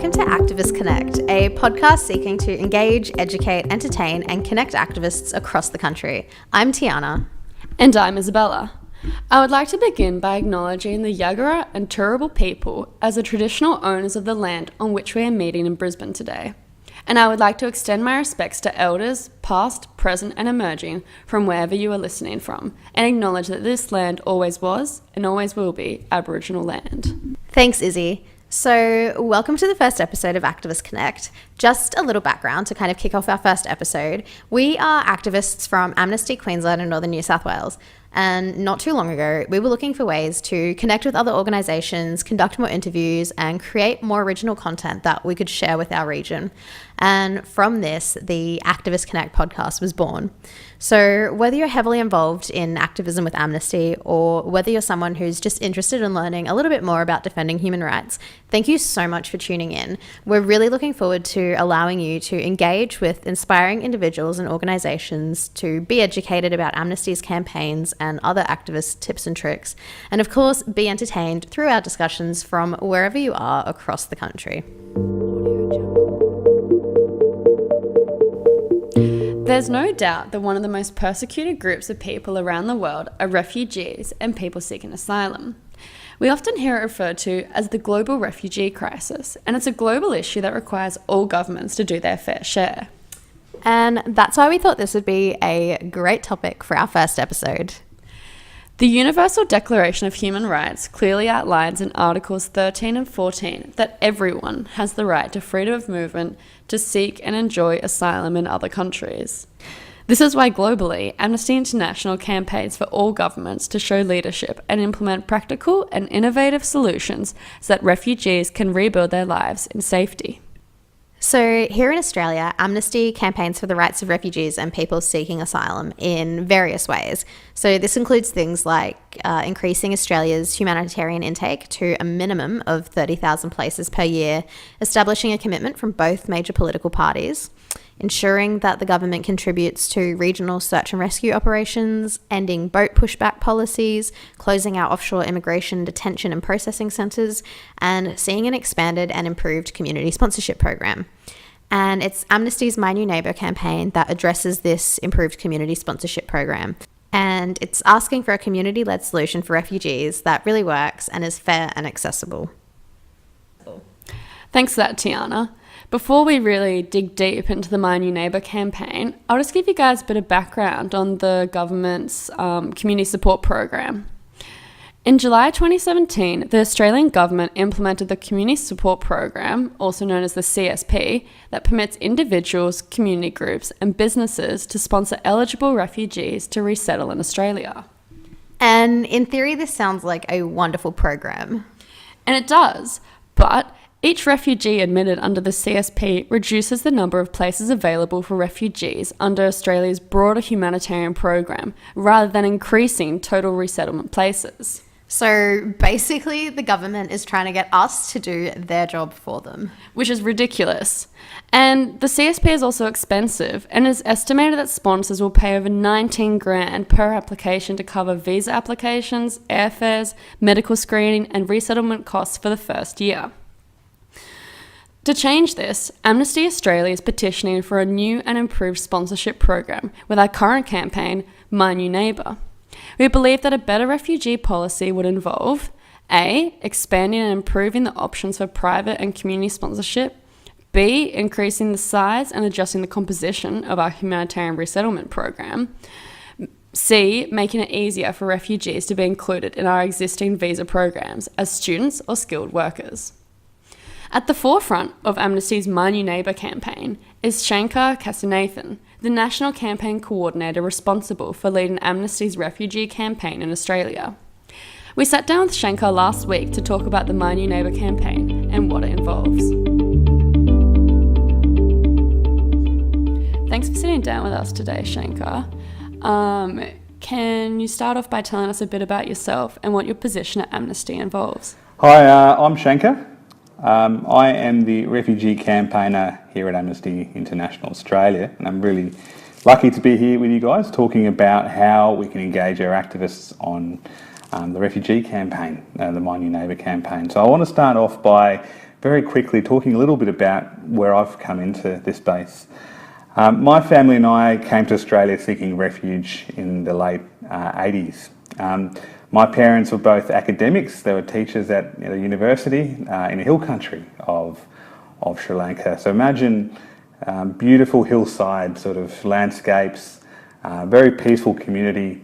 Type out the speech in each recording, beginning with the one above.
Welcome to Activist Connect, a podcast seeking to engage, educate, entertain, and connect activists across the country. I'm Tiana. And I'm Isabella. I would like to begin by acknowledging the Yagara and Turrbal people as the traditional owners of the land on which we are meeting in Brisbane today. And I would like to extend my respects to elders, past, present, and emerging from wherever you are listening from, and acknowledge that this land always was and always will be Aboriginal land. Thanks, Izzy. So, welcome to the first episode of Activist Connect. Just a little background to kind of kick off our first episode. We are activists from Amnesty Queensland and Northern New South Wales. And not too long ago, we were looking for ways to connect with other organisations, conduct more interviews, and create more original content that we could share with our region. And from this, the Activist Connect podcast was born. So whether you're heavily involved in activism with Amnesty or whether you're someone who's just interested in learning a little bit more about defending human rights, thank you so much for tuning in. We're really looking forward to allowing you to engage with inspiring individuals and organisations to be educated about Amnesty's campaigns and other activist tips and tricks, and of course be entertained through our discussions from wherever you are across the country. There's no doubt that one of the most persecuted groups of people around the world are refugees and people seeking asylum. We often hear it referred to as the global refugee crisis, and it's a global issue that requires all governments to do their fair share. And that's why we thought this would be a great topic for our first episode. The Universal Declaration of Human Rights clearly outlines in Articles 13 and 14 that everyone has the right to freedom of movement to seek and enjoy asylum in other countries. This is why globally, Amnesty International campaigns for all governments to show leadership and implement practical and innovative solutions so that refugees can rebuild their lives in safety. So here in Australia, Amnesty campaigns for the rights of refugees and people seeking asylum in various ways. So this includes things like increasing Australia's humanitarian intake to a minimum of 30,000 places per year, establishing a commitment from both major political parties, ensuring that the government contributes to regional search and rescue operations, ending boat pushback policies, closing out offshore immigration detention and processing centres, and seeing an expanded and improved community sponsorship program. And it's Amnesty's My New Neighbour campaign that addresses this improved community sponsorship program. And it's asking for a community-led solution for refugees that really works and is fair and accessible. Thanks for that, Tiana. Before we really dig deep into the My New Neighbour campaign, I'll just give you guys a bit of background on the government's community support program. In July 2017, the Australian government implemented the Community Support Program, also known as the CSP, that permits individuals, community groups and businesses to sponsor eligible refugees to resettle in Australia. And in theory, this sounds like a wonderful program. And it does, but each refugee admitted under the CSP reduces the number of places available for refugees under Australia's broader humanitarian program, rather than increasing total resettlement places. So basically, the government is trying to get us to do their job for them. Which is ridiculous. And the CSP is also expensive, and it's estimated that sponsors will pay over $19,000 per application to cover visa applications, airfares, medical screening, and resettlement costs for the first year. To change this, Amnesty Australia is petitioning for a new and improved sponsorship program with our current campaign, My New Neighbour. We believe that a better refugee policy would involve A. Expanding and improving the options for private and community sponsorship, B. Increasing the size and adjusting the composition of our humanitarian resettlement program, C. Making it easier for refugees to be included in our existing visa programs as students or skilled workers. At the forefront of Amnesty's My New Neighbour campaign is Shankar Kasinathan, the National Campaign Coordinator responsible for leading Amnesty's refugee campaign in Australia. We sat down with Shankar last week to talk about the My New Neighbour campaign and what it involves. Thanks for sitting down with us today, Shankar. Can you start off by telling us a bit about yourself and what your position at Amnesty involves? Hi, I'm Shankar. I am the refugee campaigner here at Amnesty International Australia, and I'm really lucky to be here with you guys talking about how we can engage our activists on the refugee campaign, the My New Neighbour campaign. So I want to start off by very quickly talking a little bit about where I've come into this space. My family and I came to Australia seeking refuge in the late 80s. My parents were both academics. They were teachers at a university in the hill country of Sri Lanka. So imagine beautiful hillside sort of landscapes, very peaceful community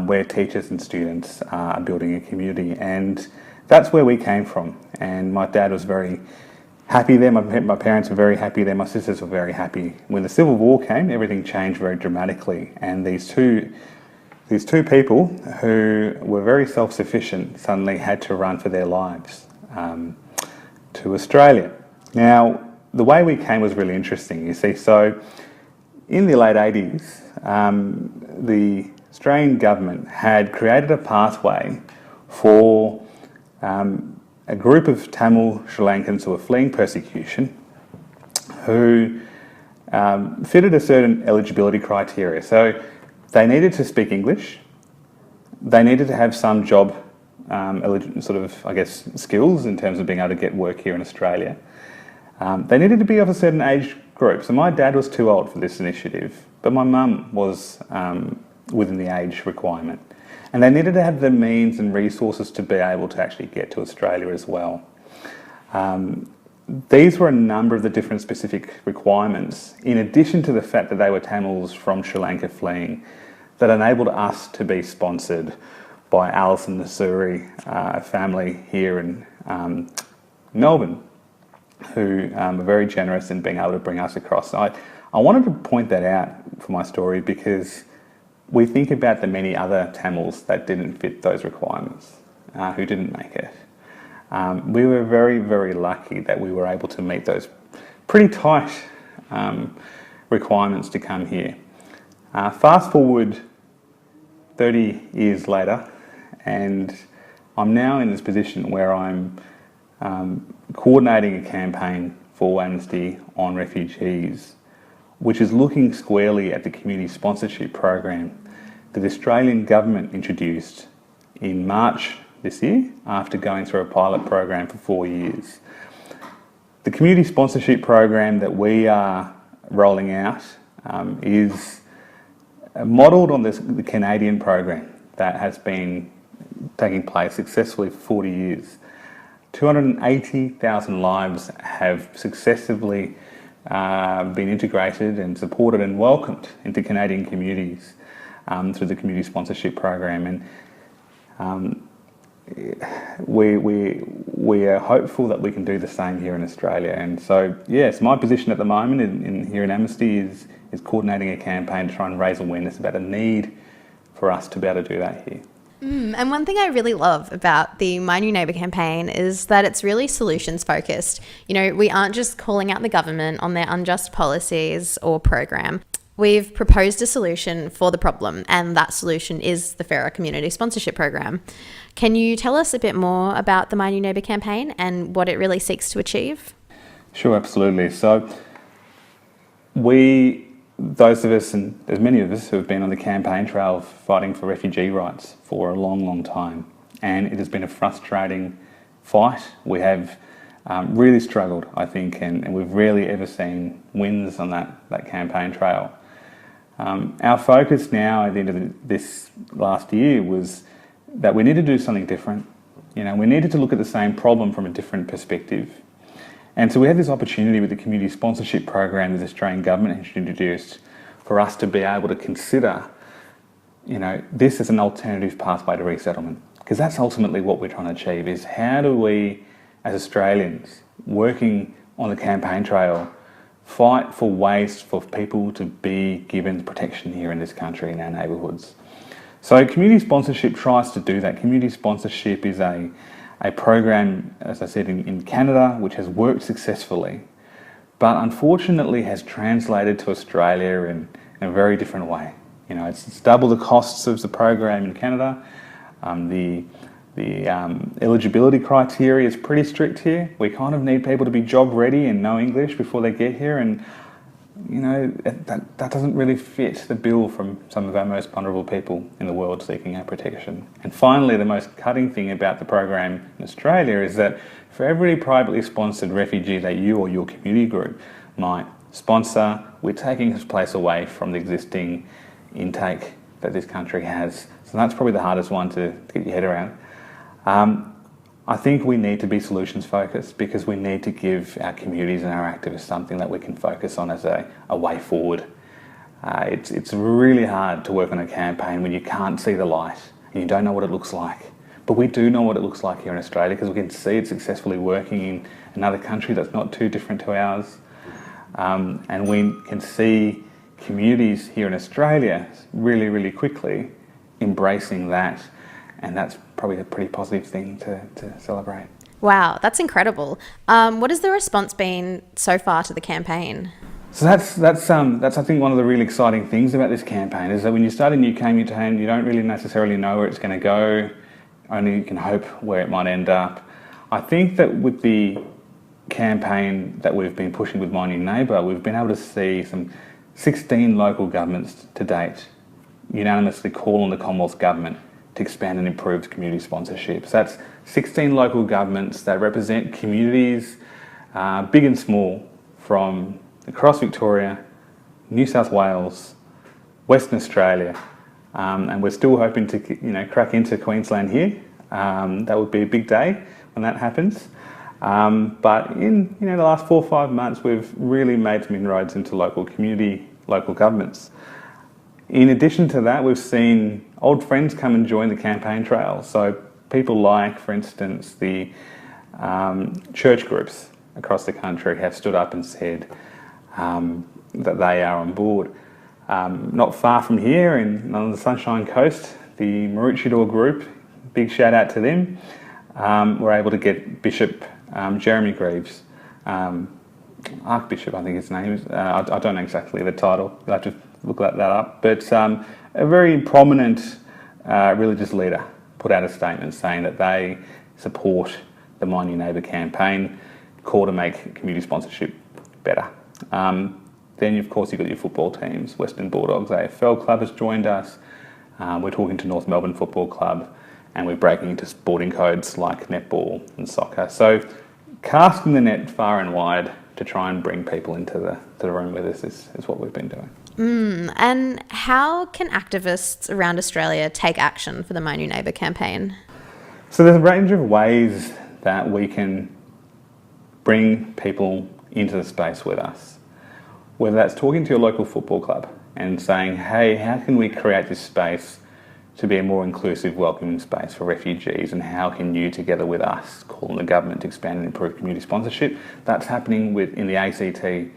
where teachers and students are building a community. And that's where we came from. And my dad was very happy there. My parents were very happy there. My sisters were very happy. When the Civil War came, everything changed very dramatically. And these two people who were very self-sufficient suddenly had to run for their lives to Australia. Now, the way we came was really interesting, you see. So in the late 80s, the Australian government had created a pathway for a group of Tamil Sri Lankans who were fleeing persecution who fitted a certain eligibility criteria. So they needed to speak English, they needed to have some job skills in terms of being able to get work here in Australia. They needed to be of a certain age group. So my dad was too old for this initiative, but my mum was within the age requirement. And they needed to have the means and resources to be able to actually get to Australia as well. These were a number of the different specific requirements, in addition to the fact that they were Tamils from Sri Lanka fleeing, that enabled us to be sponsored by Alice and the Suri, a family here in Melbourne, who are very generous in being able to bring us across. I wanted to point that out for my story because we think about the many other Tamils that didn't fit those requirements, who didn't make it. We were very, very lucky that we were able to meet those pretty tight requirements to come here. Fast forward 30 years later, and I'm now in this position where I'm coordinating a campaign for Amnesty on refugees, which is looking squarely at the community sponsorship program that the Australian government introduced in March this year after going through a pilot program for 4 years. The community sponsorship program that we are rolling out is modelled on the Canadian program that has been taking place successfully for 40 years. 280,000 lives have successively been integrated and supported and welcomed into Canadian communities through the community sponsorship program. And we are hopeful that we can do the same here in Australia. And so, yes, my position at the moment here in Amnesty is coordinating a campaign to try and raise awareness about a need for us to be able to do that here. And one thing I really love about the My New Neighbour campaign is that it's really solutions focused. You know, we aren't just calling out the government on their unjust policies or program. We've proposed a solution for the problem, and that solution is the fairer community sponsorship program. Can you tell us a bit more about the My New Neighbour campaign and what it really seeks to achieve? Sure, absolutely. So those of us, and there's many of us who have been on the campaign trail fighting for refugee rights for a long, long time. And it has been a frustrating fight. We have really struggled, I think, and we've rarely ever seen wins on that campaign trail. Our focus now at the end of this last year was that we need to do something different. You know, we needed to look at the same problem from a different perspective. And so we had this opportunity with the community sponsorship program that the Australian government has introduced for us to be able to consider, you know, this as an alternative pathway to resettlement. Because that's ultimately what we're trying to achieve, is how do we, as Australians, working on the campaign trail, fight for ways for people to be given protection here in this country, in our neighbourhoods. So community sponsorship tries to do that. Community sponsorship is a program, as I said, in Canada, which has worked successfully, but unfortunately has translated to Australia in a very different way. You know, it's double the costs of the program in Canada. The eligibility criteria is pretty strict here. We kind of need people to be job ready and know English before they get here. And that doesn't really fit the bill from some of our most vulnerable people in the world seeking our protection. And finally, the most cutting thing about the program in Australia is that for every privately sponsored refugee that you or your community group might sponsor, we're taking this place away from the existing intake that this country has. So that's probably the hardest one to get your head around. I think we need to be solutions focused because we need to give our communities and our activists something that we can focus on as a way forward. It's really hard to work on a campaign when you can't see the light and you don't know what it looks like. But we do know what it looks like here in Australia because we can see it successfully working in another country that's not too different to ours. And we can see communities here in Australia really, really quickly embracing that. And that's probably a pretty positive thing to celebrate. Wow, that's incredible. What has the response been so far to the campaign? So that's I think one of the really exciting things about this campaign is that when you start a new campaign, you don't really necessarily know where it's going to go. Only you can hope where it might end up. I think that with the campaign that we've been pushing with My New Neighbour, we've been able to see some 16 local governments to date unanimously call on the Commonwealth Government to expand and improve community sponsorship. So that's 16 local governments that represent communities, big and small, from across Victoria, New South Wales, Western Australia, and we're still hoping to crack into Queensland here. That would be a big day when that happens. But in the last 4 or 5 months, we've really made some inroads into local governments. In addition to that, we've seen old friends come and join the campaign trail. So people like, for instance, the church groups across the country have stood up and said that they are on board. Not far from here, on the Sunshine Coast, the Maroochydore group, big shout out to them, were able to get Bishop Jeremy Greaves, Archbishop I think his name is, I don't know exactly the title, you'll have to look that up, but a very prominent religious leader put out a statement saying that they support the My New Neighbour campaign, call to make community sponsorship better. Then of course you've got your football teams. Western Bulldogs AFL Club has joined us. We're talking to North Melbourne Football Club, and we're breaking into sporting codes like netball and soccer. So casting the net far and wide to try and bring people into the room with us is what we've been doing. And how can activists around Australia take action for the My New Neighbour campaign? So there's a range of ways that we can bring people into the space with us. Whether that's talking to your local football club and saying, hey, how can we create this space to be a more inclusive, welcoming space for refugees, and how can you, together with us, call on the government to expand and improve community sponsorship? That's happening in the ACT,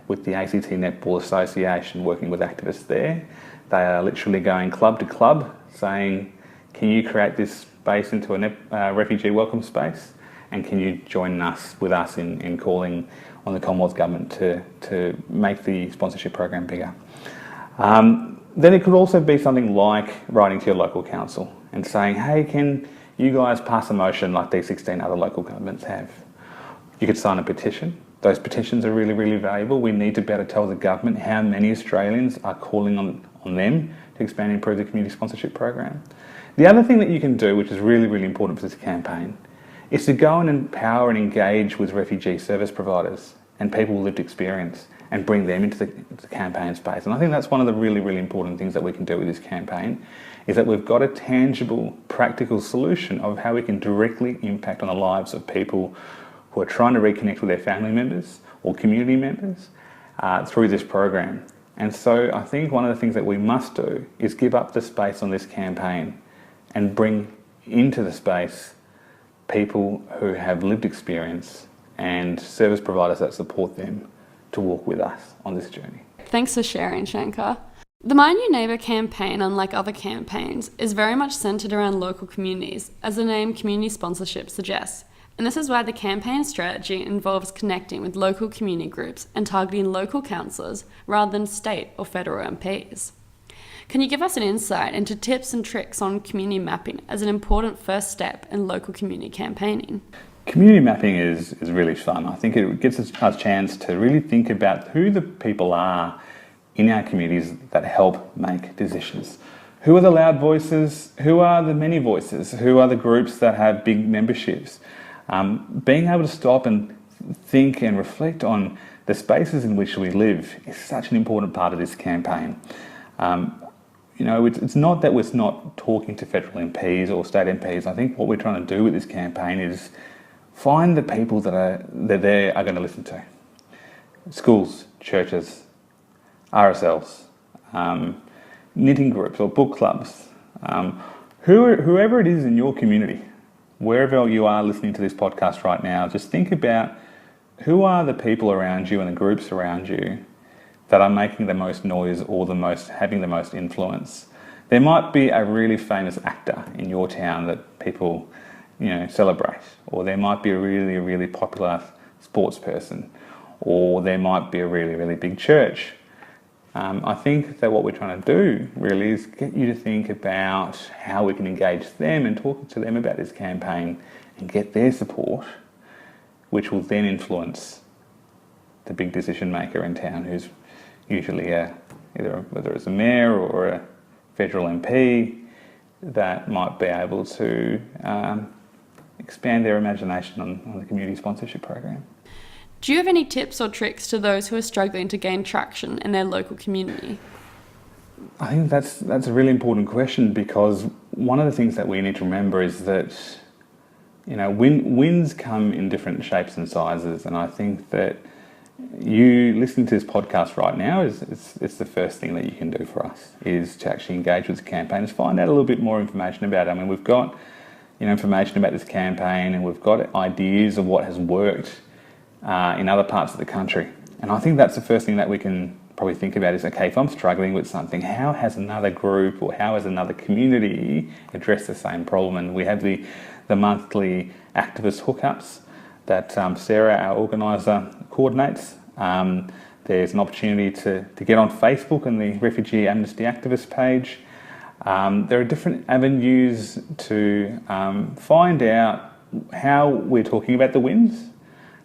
with the ACT Netball Association, working with activists there. They are literally going club to club, saying, can you create this space into a refugee welcome space? And can you join us in calling on the Commonwealth Government to make the sponsorship program bigger? Then it could also be something like writing to your local council and saying, hey, can you guys pass a motion like these 16 other local governments have? You could sign a petition. Those petitions are really, really valuable. We need to be able to tell the government how many Australians are calling on them to expand and improve the community sponsorship program. The other thing that you can do, which is really, really important for this campaign, is to go and empower and engage with refugee service providers and people with lived experience and bring them into the campaign space. And I think that's one of the really, really important things that we can do with this campaign, is that we've got a tangible, practical solution of how we can directly impact on the lives of people who are trying to reconnect with their family members or community members through this program. And so I think one of the things that we must do is give up the space on this campaign and bring into the space people who have lived experience and service providers that support them to walk with us on this journey. Thanks for sharing, Shankar. The My New Neighbour campaign, unlike other campaigns, is very much centred around local communities, as the name community sponsorship suggests. And this is why the campaign strategy involves connecting with local community groups and targeting local councillors rather than state or federal MPs. Can you give us an insight into tips and tricks on community mapping as an important first step in local community campaigning? Community mapping is really fun. I think it gives us a chance to really think about who the people are in our communities that help make decisions. Who are the loud voices? Who are the many voices? Who are the groups that have big memberships? Being able to stop and think and reflect on the spaces in which we live is such an important part of this campaign. It's not that we're not talking to federal MPs or state MPs. I think what we're trying to do with this campaign is find the people that they are going to listen to. Schools, churches, RSLs, knitting groups or book clubs, whoever it is in your community, wherever you are listening to this podcast right now, just think about who are the people around you and the groups around you that are making the most noise or having the most influence. There might be a really famous actor in your town that people celebrate, or there might be a really, really popular sports person, or there might be a really, really big church. I think that what we're trying to do really is get you to think about how we can engage them and talk to them about this campaign and get their support, which will then influence the big decision maker in town, who's usually whether it's a mayor or a federal MP, that might be able to expand their imagination on the community sponsorship program. Do you have any tips or tricks to those who are struggling to gain traction in their local community? I think that's a really important question, because one of the things that we need to remember is that wins come in different shapes and sizes, and I think that you listening to this podcast right now it's the first thing that you can do for us, is to actually engage with the campaign, is find out a little bit more information about it. I mean, we've got information about this campaign, and we've got ideas of what has worked in other parts of the country. And I think that's the first thing that we can probably think about is, okay, if I'm struggling with something, how has another group or how has another community addressed the same problem? And we have the monthly activist hookups that Sarah, our organiser, coordinates. There's an opportunity to get on Facebook and the Refugee Amnesty Activist page. There are different avenues to find out how we're talking about the wins,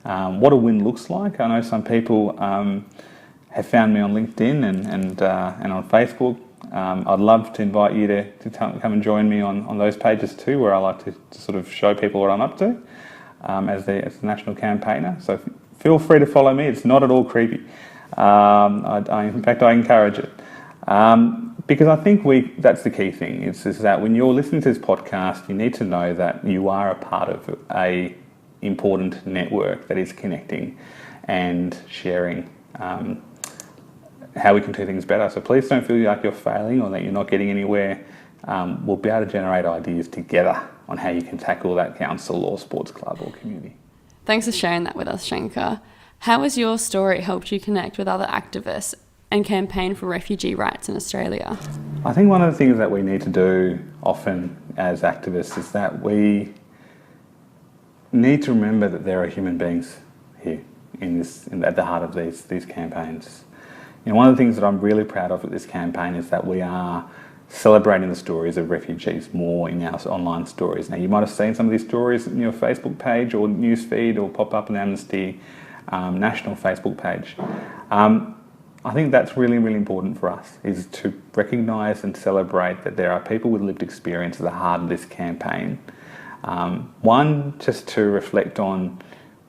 what a win looks like. I know some people have found me on LinkedIn and on Facebook. I'd love to invite you to come and join me on those pages too, where I like to sort of show people what I'm up to as the national campaigner. So feel free to follow me. It's not at all creepy. In fact, I encourage it. Because I think that's the key thing, is that when you're listening to this podcast, you need to know that you are a part of a important network that is connecting and sharing how we can do things better. So please don't feel like you're failing or that you're not getting anywhere. We'll be able to generate ideas together on how you can tackle that council or sports club or community. Thanks for sharing that with us, Shanka. How has your story helped you connect with other activists and campaign for refugee rights in Australia? I think one of the things that we need to do often as activists is that we need to remember that there are human beings here at the heart of these campaigns. One of the things that I'm really proud of with this campaign is that we are celebrating the stories of refugees more in our online stories. Now, you might have seen some of these stories in your Facebook page or news feed, or pop up on the Amnesty national Facebook page. I think that's really, really important for us, is to recognise and celebrate that there are people with lived experience at the heart of this campaign. One, just to reflect on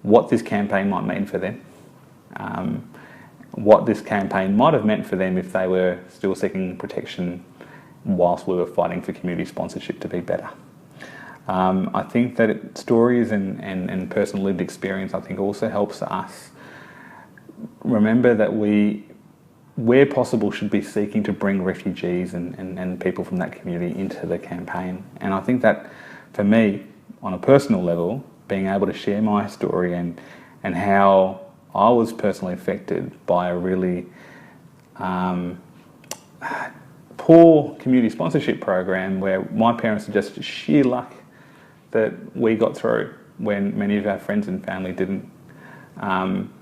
what this campaign might mean for them, what this campaign might have meant for them if they were still seeking protection whilst we were fighting for community sponsorship to be better. I think that stories and personal lived experience, I think, also helps us remember that we, where possible, should be seeking to bring refugees and people from that community into the campaign. And I think that, for me, on a personal level, being able to share my story and how I was personally affected by a really poor community sponsorship program, where my parents are just sheer luck that we got through when many of our friends and family didn't,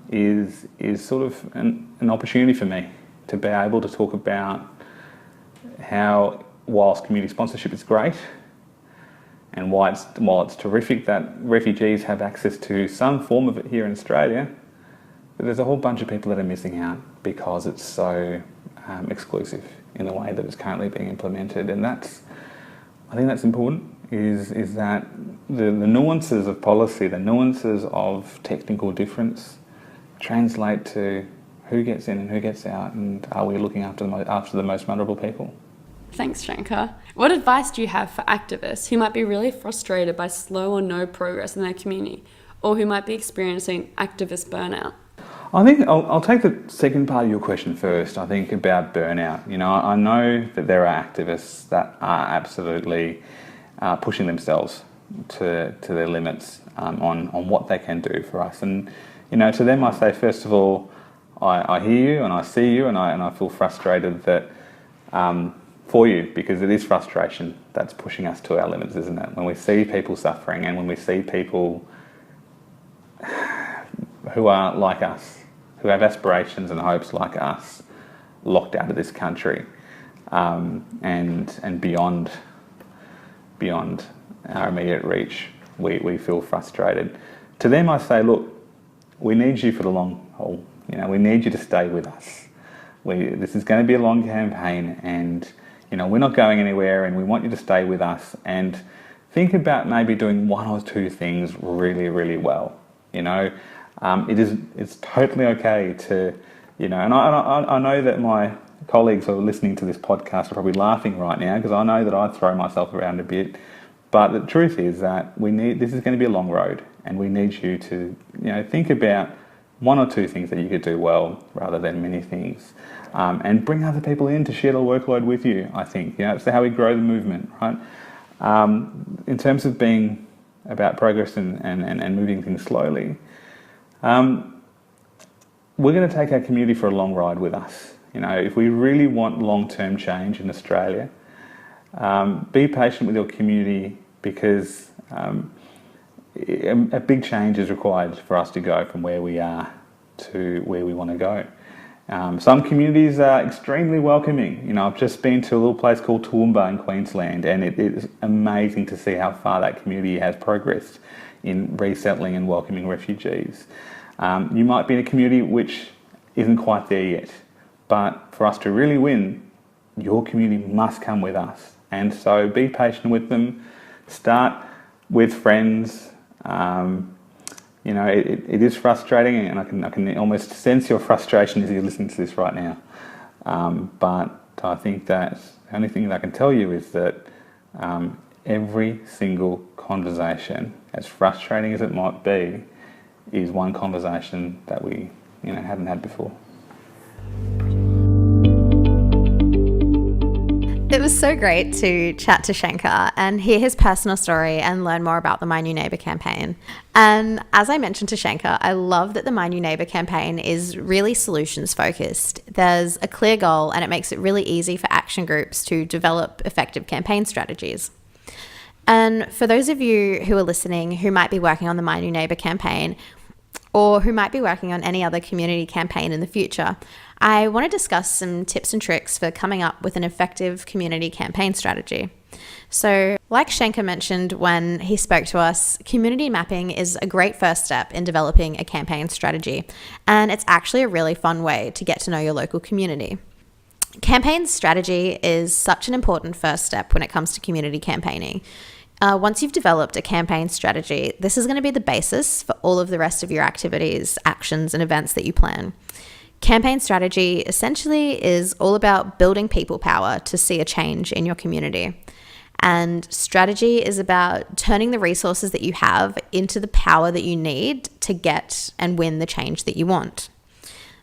is sort of an opportunity for me to be able to talk about how, whilst community sponsorship is great, And while it's terrific that refugees have access to some form of it here in Australia, but there's a whole bunch of people that are missing out because it's so exclusive in the way that it's currently being implemented. And I think that's important, is that the nuances of policy, the nuances of technical difference translate to who gets in and who gets out, and are we looking after the most vulnerable people? Thanks, Shankar. What advice do you have for activists who might be really frustrated by slow or no progress in their community, or who might be experiencing activist burnout? I think I'll take the second part of your question first. I think about burnout. I know that there are activists that are absolutely pushing themselves to their limits on what they can do for us. And to them, I say, first of all, I hear you and I see you, and I feel frustrated that for you, because it is frustration that's pushing us to our limits, isn't it? When we see people suffering, and when we see people who are like us, who have aspirations and hopes like us, locked out of this country, and beyond our immediate reach, we feel frustrated. To them, I say, look, we need you for the long haul. We need you to stay with us. This is going to be a long campaign, and we're not going anywhere, and we want you to stay with us and think about maybe doing one or two things really, really well. It's totally okay to, and I know that my colleagues who are listening to this podcast are probably laughing right now, because I know that I throw myself around a bit. But the truth is that this is going to be a long road, and we need you to, think about one or two things that you could do well rather than many things. And bring other people in to share the workload with you, I think. That's how we grow the movement, right? In terms of being about progress and moving things slowly, we're going to take our community for a long ride with us. If we really want long-term change in Australia, be patient with your community, because a big change is required for us to go from where we are to where we want to go. Some communities are extremely welcoming. I've just been to a little place called Toowoomba in Queensland, and it is amazing to see how far that community has progressed in resettling and welcoming refugees. You might be in a community which isn't quite there yet, but for us to really win, your community must come with us. And so be patient with them. Start with friends. It is frustrating, and I can almost sense your frustration as you listen to this right now. But I think that the only thing that I can tell you is that every single conversation, as frustrating as it might be, is one conversation that we hadn't had before. It was so great to chat to Shankar and hear his personal story and learn more about the My New Neighbour campaign. And as I mentioned to Shankar, I love that the My New Neighbour campaign is really solutions focused. There's a clear goal, and it makes it really easy for action groups to develop effective campaign strategies. And for those of you who are listening who might be working on the My New Neighbour campaign, or who might be working on any other community campaign in the future, I want to discuss some tips and tricks for coming up with an effective community campaign strategy. So, like Shankar mentioned when he spoke to us, community mapping is a great first step in developing a campaign strategy, and it's actually a really fun way to get to know your local community. Campaign strategy is such an important first step when it comes to community campaigning. Once you've developed a campaign strategy, this is going to be the basis for all of the rest of your activities, actions, and events that you plan. Campaign strategy essentially is all about building people power to see a change in your community. And strategy is about turning the resources that you have into the power that you need to get and win the change that you want.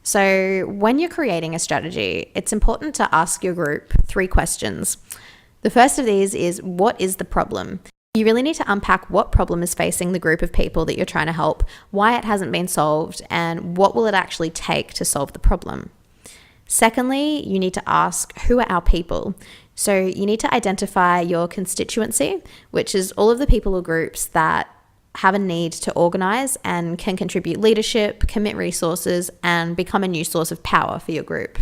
So when you're creating a strategy, it's important to ask your group 3 questions. The first of these is, what is the problem? You really need to unpack what problem is facing the group of people that you're trying to help, why it hasn't been solved, and what will it actually take to solve the problem. Secondly, you need to ask, who are our people? So you need to identify your constituency, which is all of the people or groups that have a need to organise and can contribute leadership, commit resources, and become a new source of power for your group.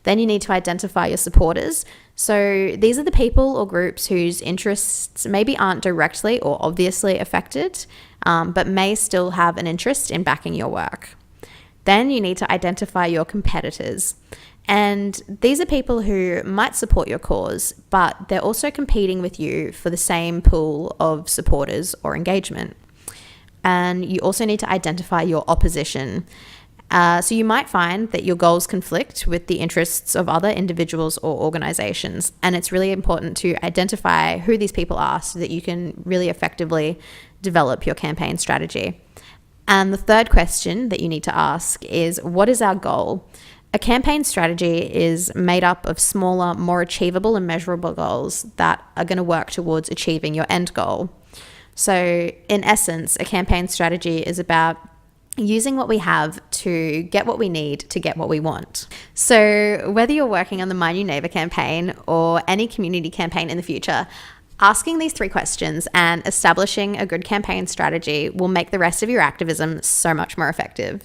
Then you need to identify your supporters. So these are the people or groups whose interests maybe aren't directly or obviously affected, but may still have an interest in backing your work. Then you need to identify your competitors. And these are people who might support your cause, but they're also competing with you for the same pool of supporters or engagement. And you also need to identify your opposition. So you might find that your goals conflict with the interests of other individuals or organizations. And it's really important to identify who these people are so that you can really effectively develop your campaign strategy. And the third question that you need to ask is, what is our goal? A campaign strategy is made up of smaller, more achievable and measurable goals that are going to work towards achieving your end goal. So in essence, a campaign strategy is about using what we have to get what we need to get what we want. So whether you're working on the My New Neighbour campaign or any community campaign in the future, asking these 3 questions and establishing a good campaign strategy will make the rest of your activism so much more effective.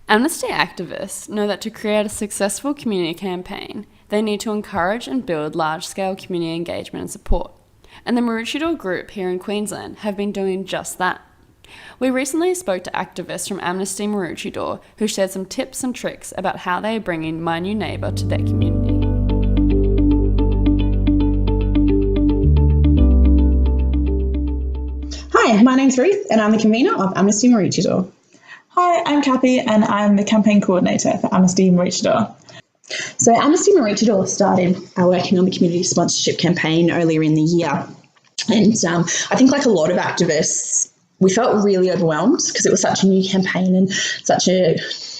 Amnesty activists know that to create a successful community campaign, they need to encourage and build large-scale community engagement and support. And the Maroochydore group here in Queensland have been doing just that. We recently spoke to activists from Amnesty Maroochydore who shared some tips and tricks about how they are bringing My New Neighbour to their community. Hi, my name's Ruth and I'm the convener of Amnesty Maroochydore. Hi, I'm Kathy and I'm the campaign coordinator for Amnesty Maroochydore. So Amnesty Maroochydore started working on the community sponsorship campaign earlier in the year. And I think like a lot of activists, we felt really overwhelmed because it was such a new campaign and such a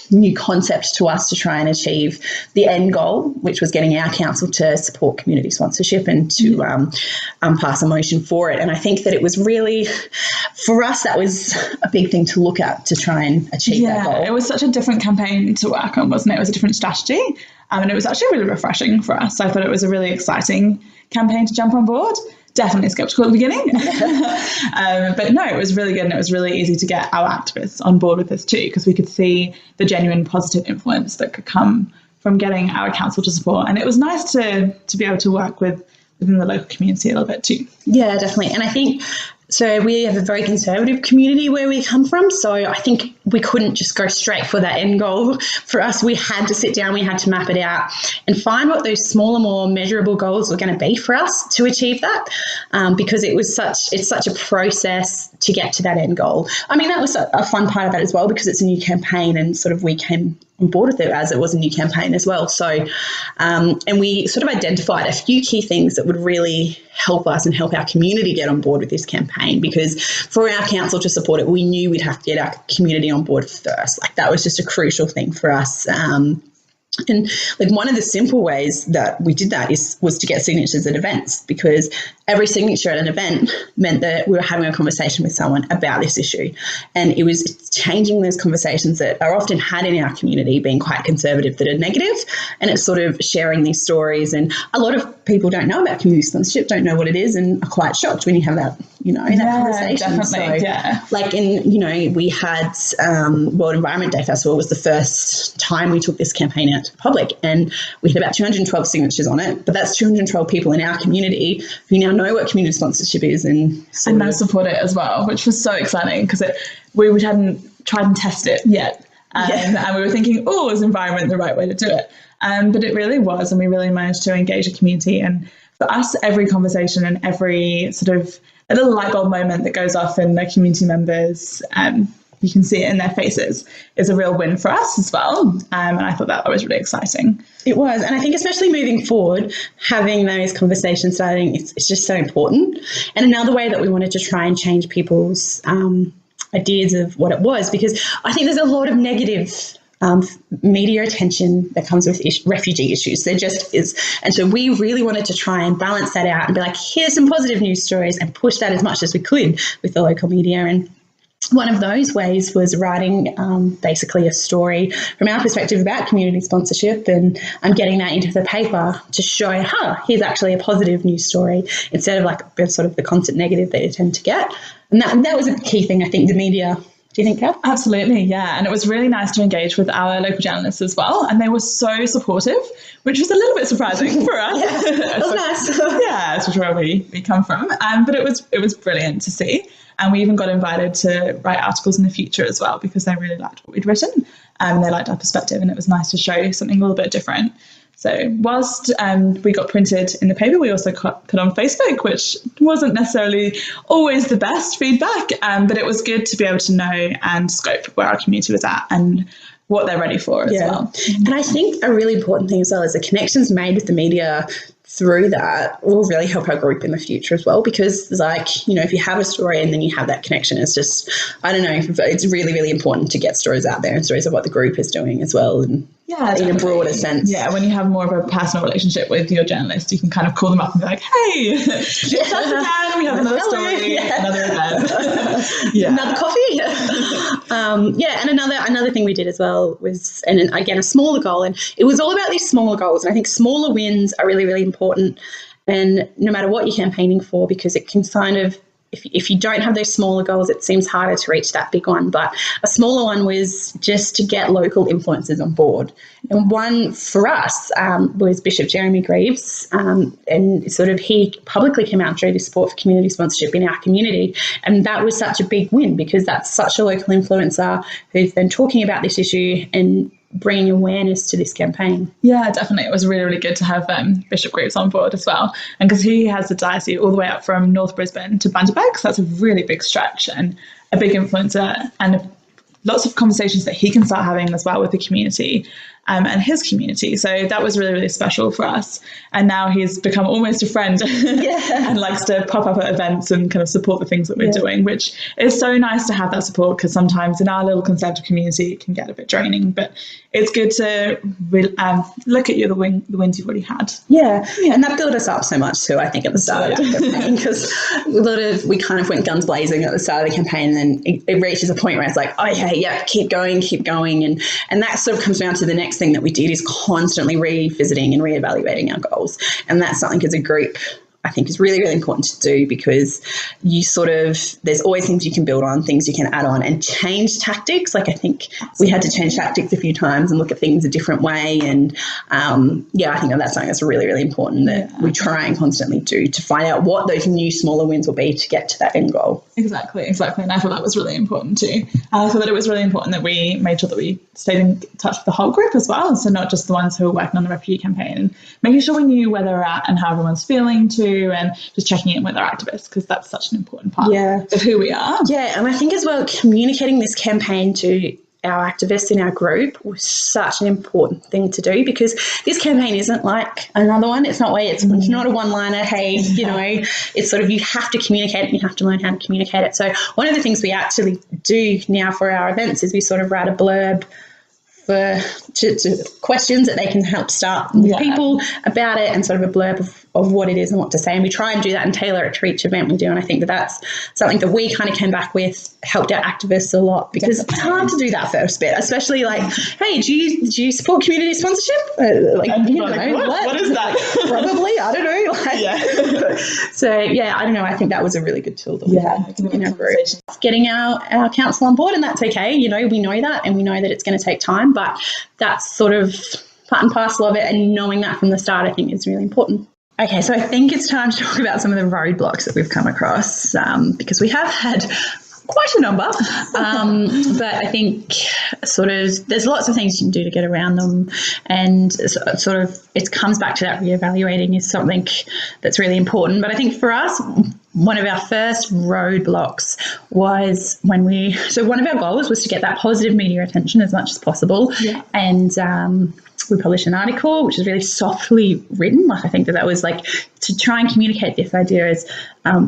new concept to us to try and achieve the end goal, which was getting our council to support community sponsorship and to pass a motion for it. And I think that it was really, for us, that was a big thing to look at to try and achieve that goal. It was such a different campaign to work on, wasn't it? It was a different strategy. And it was actually really refreshing for us. So I thought it was a really exciting campaign to jump on board. Definitely skeptical at the beginning. But no, it was really good and it was really easy to get our activists on board with this too, because we could see the genuine positive influence that could come from getting our council to support. And it was nice to be able to work within the local community a little bit too. Yeah, definitely. And I think, so we have a very conservative community where we come from. So I think we couldn't just go straight for that end goal. For us, we had to sit down, we had to map it out and find what those smaller, more measurable goals were going to be for us to achieve that. Because it's such a process to get to that end goal. I mean, that was a fun part of that as well, because it's a new campaign and sort of we came on board with it as it was a new campaign as well. So, and we sort of identified a few key things that would really help us and help our community get on board with this campaign, because for our council to support it, we knew we'd have to get our community on board first. Like that was just a crucial thing for us. And like one of the simple ways that we did that was to get signatures at events, because every signature at an event meant that we were having a conversation with someone about this issue. And it was changing those conversations that are often had in our community, being quite conservative, that are negative, and it's sort of sharing these stories. And a lot of people don't know about community sponsorship, don't know what it is, and are quite shocked when you have that, in that conversation. Definitely, so, like we had World Environment Day Festival was the first time we took this campaign out to the public, and we had about 212 signatures on it, but that's 212 people in our community who now know what community sponsorship is and now support it as well, which was so exciting because we hadn't tried and tested it yet. And we were thinking, is environment the right way to do it? But it really was, and we really managed to engage the community. And for us, every conversation and every sort of a little light bulb moment that goes off in the community members, you can see it in their faces, is a real win for us as well. And I thought that was really exciting. It was. And I think especially moving forward, having those conversations starting, it's just so important. And another way that we wanted to try and change people's ideas of what it was, because I think there's a lot of negative media attention that comes with refugee issues. There just is. And so we really wanted to try and balance that out and be like, here's some positive news stories, and push that as much as we could with the local media. And one of those ways was writing basically a story from our perspective about community sponsorship and getting that into the paper to show, here's actually a positive news story, instead of like sort of the constant negative that you tend to get. And that was a key thing. I think the media Do you think, Kath? Absolutely, yeah. And it was really nice to engage with our local journalists as well. And they were so supportive, which was a little bit surprising for us. Yeah, that was nice. Yeah, especially where we come from. But it was brilliant to see. And we even got invited to write articles in the future as well, because they really liked what we'd written. They liked our perspective, and it was nice to show something a little bit different. So whilst we got printed in the paper, we also put on Facebook, which wasn't necessarily always the best feedback, but it was good to be able to know and scope where our community was at and what they're ready for as well. And I think a really important thing as well is the connections made with the media through that will really help our group in the future as well, because like, you know, if you have a story and then you have that connection, it's just, I don't know, it's really, really important to get stories out there and stories of what the group is doing as well. And in a broader sense. Yeah, when you have more of a personal relationship with your journalist, you can kind of call them up and be like, hey, it's us again, we have another story, another event. Another coffee. And another thing we did as well was, and again, a smaller goal, and it was all about these smaller goals. And I think smaller wins are really, really important. And no matter what you're campaigning for, because it can kind of, if you don't have those smaller goals, it seems harder to reach that big one. But a smaller one was just to get local influencers on board. And one for us was Bishop Jeremy Greaves. And sort of he publicly came out and showed his support for community sponsorship in our community. And that was such a big win, because that's such a local influencer who's then talking about this issue and bringing awareness to this campaign. Yeah, definitely. It was really, really good to have Bishop Greaves on board as well. And because he has the diocese all the way up from North Brisbane to Bundaberg, so that's a really big stretch and a big influencer, and lots of conversations that he can start having as well with the community and his community. So that was really, really special for us. And now he's become almost a friend and likes to pop up at events and kind of support the things that we're doing, which is so nice to have that support, because sometimes in our little conservative community it can get a bit draining, but it's good to look at the wins you've already had. Yeah, and that built us up so much too, I think, at the start of the campaign, because we kind of went guns blazing at the start of the campaign, and then it reaches a point where it's like, keep going. And that sort of comes down to the next thing that we did, is constantly revisiting and reevaluating our goals. And that's something as a group I think is really, really important to do, because you sort of, there's always things you can build on, things you can add on and change tactics. Like I think we had to change tactics a few times and look at things a different way. And I think that's something that's really, really important that we try and constantly do to find out what those new smaller wins will be to get to that end goal. Exactly. And I thought that was really important too. I thought that it was really important that we made sure that we stayed in touch with the whole group as well. So not just the ones who were working on the refugee campaign, and making sure we knew where they were at and how everyone's feeling too, and just checking in with our activists, because that's such an important part of who we are. Yeah, and I think as well, communicating this campaign to our activists in our group was such an important thing to do, because this campaign isn't like another one. It's not it's not a one-liner, hey, it's sort of, you have to communicate it, you have to learn how to communicate it. So one of the things we actually do now for our events is we sort of write a blurb to questions that they can help start with people about it, and sort of a blurb of what it is and what to say. And we try and do that and tailor it to each event we do. And I think that that's something that we kind of came back with, helped our activists a lot, because it's hard to do that first bit, especially like, hey, do you support community sponsorship? What is that? Probably, I don't know. So I don't know. I think that was a really good tool that we had in our group. Getting our council on board, and that's okay. We know that, and we know that it's going to take time, but that's sort of part and parcel of it, and knowing that from the start, I think, is really important. Okay, so I think it's time to talk about some of the roadblocks that we've come across, because we have had quite a number, but I think sort of there's lots of things you can do to get around them, and sort of it comes back to that reevaluating is something that's really important. But I think for us, one of our first roadblocks was one of our goals was to get that positive media attention as much as possible, and we published an article which is really softly written. Like I think that was like to try and communicate this idea as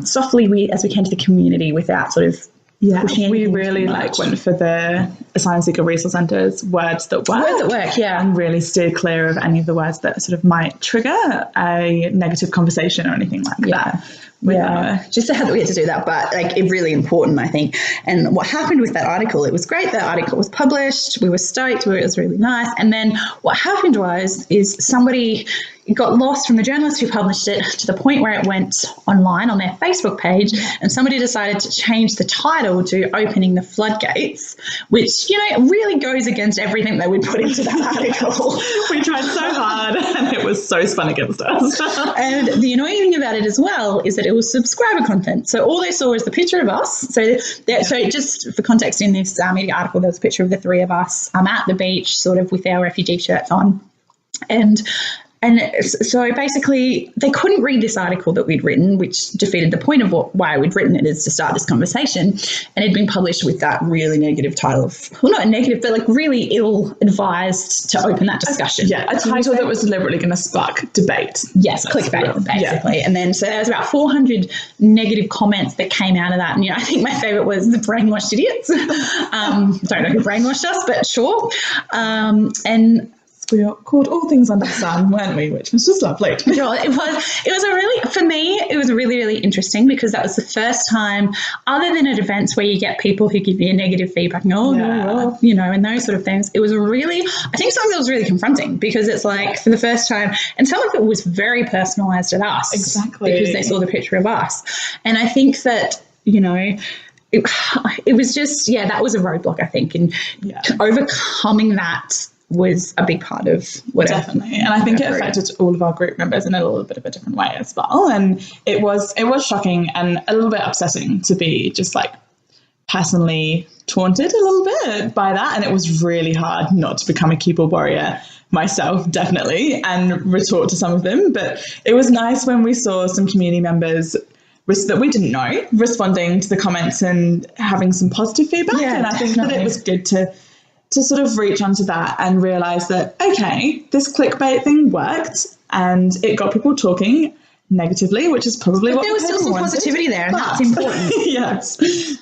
softly as we can to the community without sort of we really went for the asylum seeker resource centres words that work, and really steered clear of any of the words that sort of might trigger a negative conversation or anything like that. Just sad that we had to do that, but it's really important, I think. And what happened with that article, it was great. That article was published. We were stoked. It was really nice. And then what happened is somebody it got lost from the journalist who published it to the point where it went online on their Facebook page, and somebody decided to change the title to Opening the Floodgates, which, you know, really goes against everything that we put into that article. We tried so hard and it was so spun against us. And the annoying thing about it as well is that it was subscriber content. So all they saw was the picture of us. So just for context, in this media article, there was a picture of the three of us at the beach, sort of with our refugee shirts on. And so basically they couldn't read this article that we'd written, which defeated the point of why we'd written it, is to start this conversation. And it'd been published with that really negative title of, well, not negative, but like really ill-advised to open that discussion. Yeah, a title that was deliberately going to spark debate. Yes, clickbait, basically. Yeah. And then so there was about 400 negative comments that came out of that. And, you know, I think my favourite was the brainwashed idiots. Don't know who brainwashed us, but sure. And we were called all things under the sun, weren't we? Which was just lovely. It was a really, for me, it was really, really interesting, because that was the first time, other than at events where you get people who give you negative feedback and no, you know, and those sort of things. It was really, I think some of it was really confronting, because it's like for the first time, and some of it was very personalised at us. Exactly. Because they saw the picture of us. And I think that, you know, it was just, that was a roadblock, I think. And overcoming that was a big part of what. Definitely. And I think it affected all of our group members in a little bit of a different way as well. And it was shocking and a little bit upsetting to be just like personally taunted a little bit by that. And it was really hard not to become a keyboard warrior myself, definitely, and retort to some of them. But it was nice when we saw some community members that we didn't know responding to the comments and having some positive feedback. Yeah, and I think that it was good to sort of reach onto that and realise that, okay, this clickbait thing worked and it got people talking negatively, which is probably what there was still some positivity there, and that's important. Yes,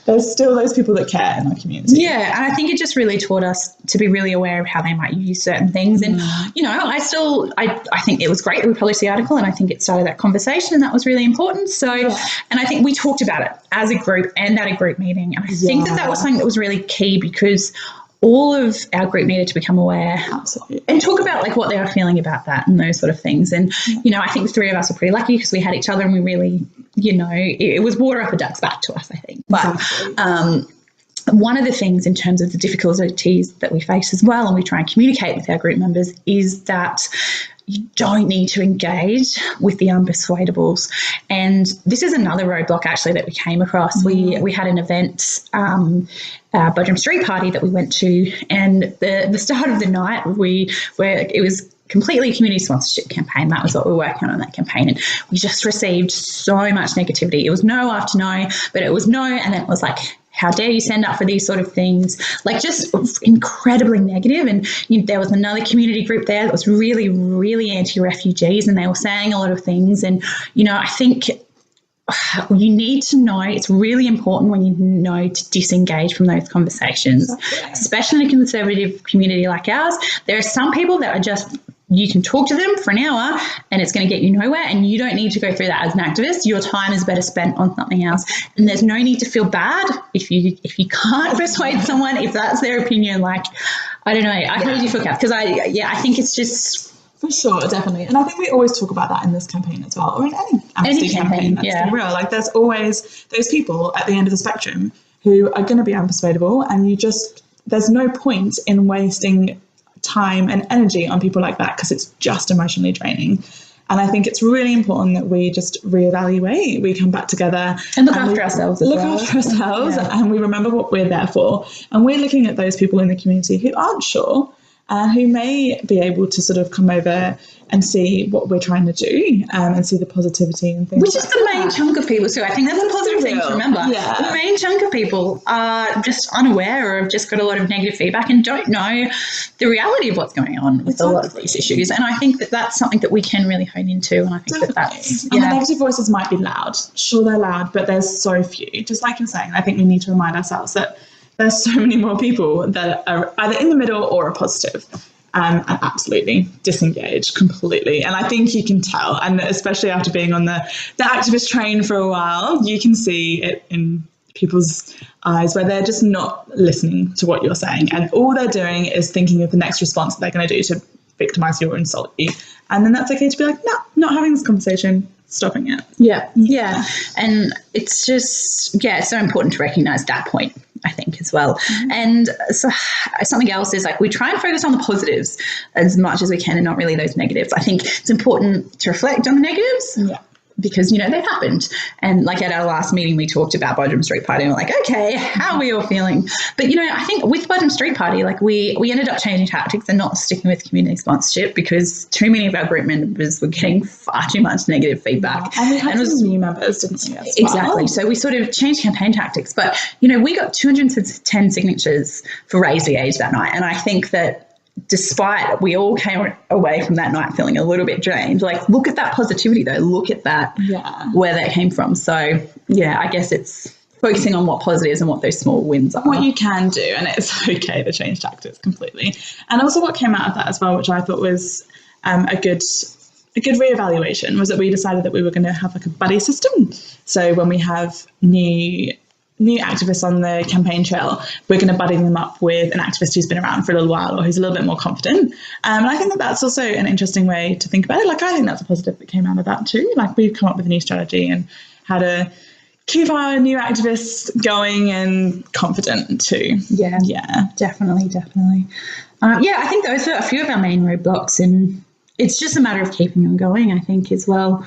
there's still those people that care in our community. Yeah, and I think it just really taught us to be really aware of how they might use certain things. And, you know, I think it was great that we published the article, and I think it started that conversation, and that was really important. So, and I think we talked about it as a group and at a group meeting. And I think that was something that was really key, because all of our group needed to become aware. Absolutely. And talk about like what they were feeling about that and those sort of things. And, you know, I think the three of us were pretty lucky because we had each other, and we really, you know, it was water up a duck's back to us, I think. But one of the things in terms of the difficulties that we face as well, and we try and communicate with our group members, is that you don't need to engage with the unpersuadables. And this is another roadblock actually that we came across. We had an event, Bodrum Street Party that we went to, and the start of the night it was completely a community sponsorship campaign. That was what we were working on that campaign. And we just received so much negativity. It was no after no, but it was no. And then it was like, how dare you stand up for these sort of things? Like just incredibly negative. And there was another community group there that was really, really anti-refugees, and they were saying a lot of things. And, you know, I think you need to know, it's really important when you know to disengage from those conversations, especially in a conservative community like ours. There are some people that are just, you can talk to them for an hour and it's going to get you nowhere, and you don't need to go through that as an activist. Your time is better spent on something else, and there's no need to feel bad if you can't persuade someone, if that's their opinion. Like, I don't know, how did you feel, Kath? Because I think it's just... For sure, definitely. And I think we always talk about that in this campaign as well, or in any Amnesty campaign. Let's be real. Like, there's always those people at the end of the spectrum who are going to be unpersuadable, and there's no point in wasting time and energy on people like that, because it's just emotionally draining. And I think it's really important that we just reevaluate, we come back together and look after ourselves and we remember what we're there for. And we're looking at those people in the community who aren't sure, who may be able to sort of come over and see what we're trying to do, and see the positivity and things. Which is the main chunk of people. So I think that's a positive thing to remember. Yeah. The main chunk of people are just unaware, or have just got a lot of negative feedback and don't know the reality of what's going on with a lot of these issues. And I think that that's something that we can really hone into. And I think that's... And the negative voices might be loud. Sure, they're loud, but there's so few. Just like you're saying, I think we need to remind ourselves that there's so many more people that are either in the middle or are positive. And absolutely disengaged completely. And I think you can tell, and especially after being on the activist train for a while, you can see it in people's eyes where they're just not listening to what you're saying. And all they're doing is thinking of the next response that they're going to do to victimize you or insult you. And then that's okay to be like, no, not having this conversation, stopping it. Yeah. And it's just, it's so important to recognize that point, I think, as well. And so something else is like we try and focus on the positives as much as we can and not really those negatives. I think it's important to reflect on the negatives. Because, they've happened. And like at our last meeting, we talked about Bodrum Street Party and we're like, okay, how are we all feeling? But, I think with Bodrum Street Party, like we ended up changing tactics and not sticking with community sponsorship because too many of our group members were getting far too much negative feedback. And we had some new members, didn't we? Exactly. So we sort of changed campaign tactics. But, we got 210 signatures for Raise the Age that night. And I think that despite we all came away from that night feeling a little bit drained, like look at that positivity though, look at that, where that came from. So I guess it's focusing on what positives and what those small wins are. What you can do, and it's okay to change tactics completely. And also what came out of that as well, which I thought was a good reevaluation, was that we decided that we were going to have like a buddy system. So when we have new activists on the campaign trail, we're going to buddy them up with an activist who's been around for a little while or who's a little bit more confident. And I think that that's also an interesting way to think about it. Like I think that's a positive that came out of that too. Like we've come up with a new strategy and how to keep our new activists going and confident too. Yeah, definitely. I think those are a few of our main roadblocks, and it's just a matter of keeping them going, I think, as well.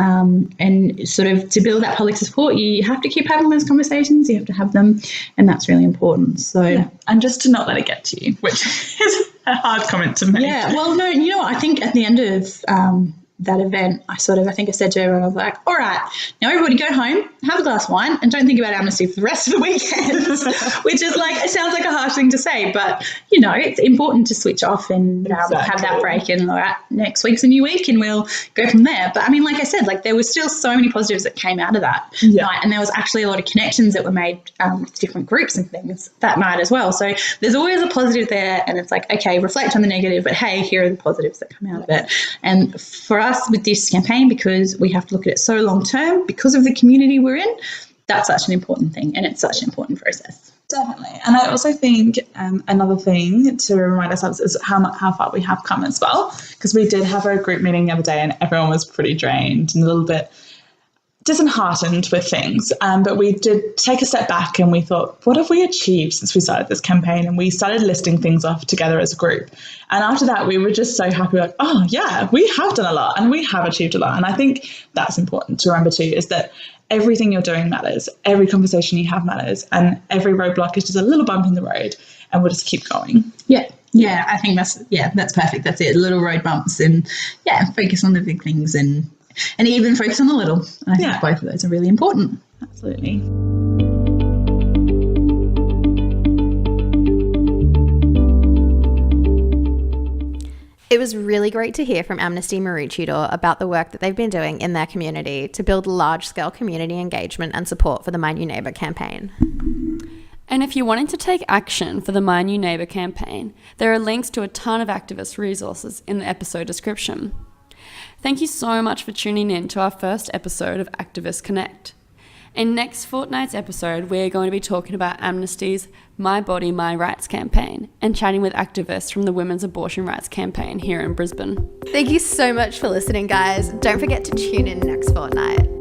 And sort of to build that public support, you have to keep having those conversations, you have to have them, and that's really important. So, and just to not let it get to you, which is a hard comment to make. Yeah, well, no, I think at the end of that event, I think I said to everyone, I was like, all right, now everybody go home, have a glass of wine, and don't think about Amnesty for the rest of the weekend, which is like, it sounds like a harsh thing to say, but, it's important to switch off and have that break and, all right, next week's a new week and we'll go from there. But, I mean, like I said, like there was still so many positives that came out of that night, and there was actually a lot of connections that were made with different groups and things that night as well. So there's always a positive there, and it's like, okay, reflect on the negative, but hey, here are the positives that come out of it. And for us with this campaign, because we have to look at it so long term because of the community we're in, that's such an important thing, and it's such an important process. Definitely. And I also think another thing to remind ourselves is how far we have come as well, because we did have a group meeting the other day and everyone was pretty drained and a little bit disheartened with things, but we did take a step back and we thought, what have we achieved since we started this campaign? And we started listing things off together as a group, and after that we were just so happy, like, oh yeah, we have done a lot and we have achieved a lot. And I think that's important to remember too, is that everything you're doing matters, every conversation you have matters, and every roadblock is just a little bump in the road, and we'll just keep going. Yeah, I think that's perfect. That's it, little road bumps, and focus on the big things and even focus on the little. And I think both of those are really important. Absolutely. It was really great to hear from Amnesty Maroochydore about the work that they've been doing in their community to build large-scale community engagement and support for the My New Neighbour campaign. And if you're wanting to take action for the My New Neighbour campaign, there are links to a ton of activist resources in the episode description. Thank you so much for tuning in to our first episode of Activist Connect. In next fortnight's episode, we're going to be talking about Amnesty's My Body, My Rights campaign and chatting with activists from the Women's Abortion Rights campaign here in Brisbane. Thank you so much for listening, guys. Don't forget to tune in next fortnight.